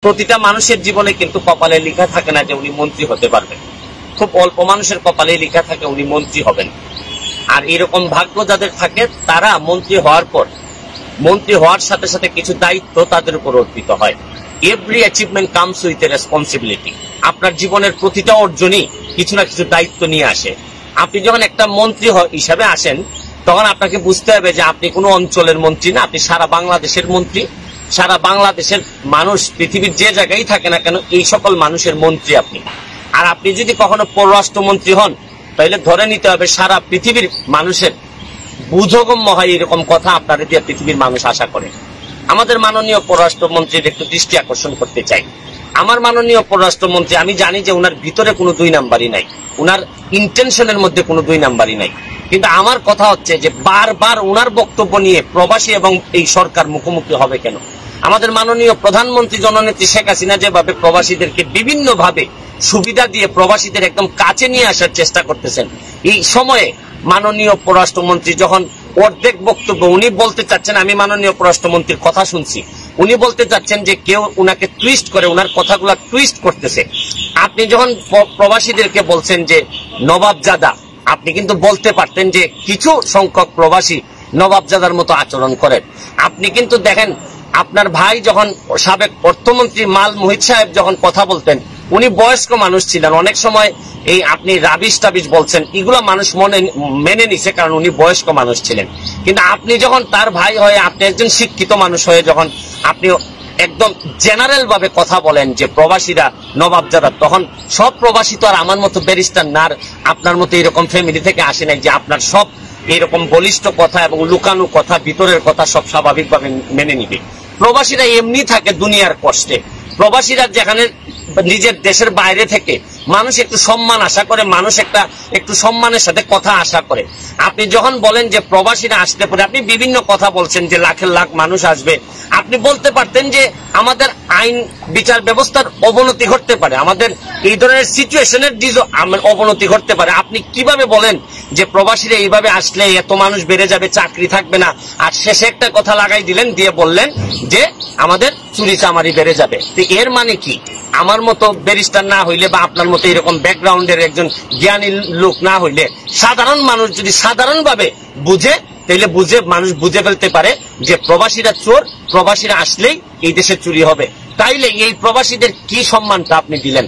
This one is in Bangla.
প্রতিটা মানুষের জীবনে কিন্তু কপালে লেখা থাকে না যে উনি মন্ত্রী হতে পারবেন। খুব অল্প মানুষের কপালে লেখা থাকে উনি মন্ত্রী হবেন। আর এরকম ভাগ্য যাদের থাকে তারা মন্ত্রী হওয়ার পর মন্ত্রী হওয়ার সাথে সাথে কিছু দায়িত্ব তাদের উপর অর্পিত হয়। Every achievement comes with a responsibility. আপনার জীবনের প্রতিটা অর্জনই কিছু না কিছু দায়িত্ব নিয়ে আসে। আপনি যখন একটা মন্ত্রী হিসাবে আসেন তখন আপনাকে বুঝতে হবে যে আপনি কোনো অঞ্চলের মন্ত্রী না, আপনি সারা বাংলাদেশের মন্ত্রী। সারা বাংলাদেশের মানুষ পৃথিবীর যে জায়গায় থাকে না কেন এই সকল মানুষের মন্ত্রী আপনি। আর আপনি যদি কখনো পররাষ্ট্রমন্ত্রী হন তাহলে ধরে নিতে হবে সারা পৃথিবীর মানুষের বুঝগম্য হয় এরকম কথা আপনার দিয়ে পৃথিবীর মানুষ আশা করে। আমাদের মাননীয় পররাষ্ট্রমন্ত্রীর একটু দৃষ্টি আকর্ষণ করতে চাই। আমার মাননীয় পররাষ্ট্রমন্ত্রী, আমি জানি যে উনার ভিতরে কোনো দুই নাম্বারই নাই, উনার ইন্টেনশনের মধ্যে কোনো দুই নাম্বারই নাই, কিন্তু আমার কথা হচ্ছে যে বারবার উনার বক্তব্য নিয়ে প্রবাসী এবং এই সরকার মুখোমুখি হবে কেন? আমাদের মাননীয় প্রধানমন্ত্রী জননেত্রী শেখ হাসিনা যেভাবে প্রবাসীদেরকে বিভিন্ন ভাবে সুবিধা দিয়ে প্রবাসীদের একদম কাছে নিয়ে আসার চেষ্টা করতেছেন, এই সময়ে মাননীয় পররাষ্ট্রমন্ত্রী যখন অর্ধেক বক্তব্য উনি বলতে চাচ্ছেন, আমি মাননীয় পররাষ্ট্রমন্ত্রীর কথা শুনছি, উনি বলতে চাচ্ছেন যে কেউ উনাকে টুইস্ট করে, উনার কথাগুলো টুইস্ট করতেছে। আপনি যখন প্রবাসীদেরকে বলছেন যে নবাবজাদা, আপনি কিন্তু বলতে পারতেন যে কিছু সংখ্যক প্রবাসী নবাবজাদার মতো আচরণ করেন। আপনি কিন্তু দেখেন আপনার ভাই যখন সাবেক অর্থমন্ত্রী মাল মুহিত সাহেব যখন কথা বলতেন, উনি বয়স্ক মানুষ ছিলেন। অনেক সময় এই আপনি রাবিশ টাবিশ বলছেন এগুলো মানুষ মেনে নিছে কারণ উনি বয়স্ক মানুষ ছিলেন। কিন্তু আপনি যখন তার ভাই হয়ে, আপনি একজন শিক্ষিত মানুষ হয়ে যখন আপনি একদম জেনারেল ভাবে কথা বলেন যে প্রবাসীরা নবাবজাদা, তখন সব প্রবাসী তো আর আমার মতো ব্যারিস্টার না, আপনার মতো এরকম ফ্যামিলি থেকে আসে নাই যে আপনার সব এরকম বলিষ্ঠ কথা এবং লুকানো কথা, ভিতরের কথা সব স্বাভাবিকভাবে মেনে নিবে। প্রবাসীরা এমনি থাকে দুনিয়ার কষ্টে। প্রবাসীরা যেখানে নিজের দেশের বাইরে থেকে মানুষ একটু সম্মান আশা করে, মানুষ একটু সম্মানের সাথে কথা আশা করে। আপনি যখন বলেন যে প্রবাসীরা আসতে পারে, আপনি বিভিন্ন কথা বলছেন যে লাখের লাখ মানুষ আসবে। আপনি বলতে পারতেন যে আমাদের আইন বিচার ব্যবস্থার অবনতি ঘটতে পারে, আমাদের এই ধরনের সিচুয়েশনের অবনতি ঘটতে পারে। আপনি কিভাবে বলেন যে প্রবাসীরা এইভাবে আসলে এত মানুষ বেড়ে যাবে, চাকরি থাকবে না, আর শেষে একটা কথা লাগাই দিলেন, দিয়ে বললেন যে আমাদের চুরি চামারি বেড়ে যাবে। তো এর মানে কি? আমার মতো ব্যারিস্টার না হইলে বা আপনার মতো এরকম ব্যাকগ্রাউন্ডের একজন জ্ঞানী লোক না হইলে সাধারণ মানুষ যদি সাধারণভাবে বুঝে, তাহলে মানুষ বুঝে ফেলতে পারে যে প্রবাসীরা চোর, প্রবাসীরা আসলেই এই দেশে চুরি হবে। তাইলে এই প্রবাসীদের কি সম্মানটা আপনি দিলেন?